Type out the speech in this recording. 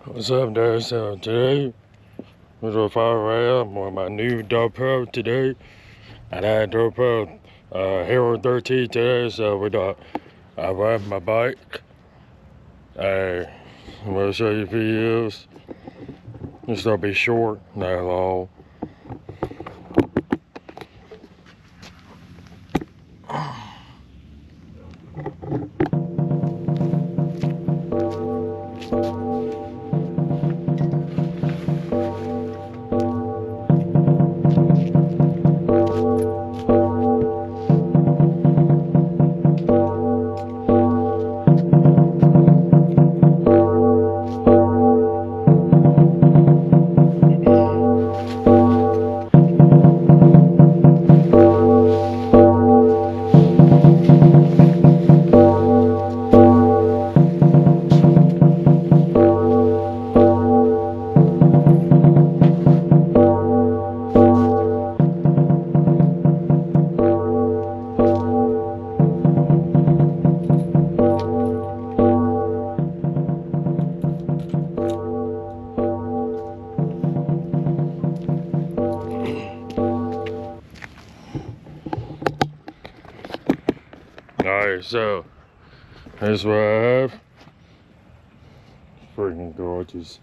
What's up, guys? So today was a fire I'm with my new GoPro today. And I had GoPro Hero 13 today, so I ride my bike. I'm gonna show you videos. It's gonna be short, not long. Alright, so here's what I have. Freaking gorgeous.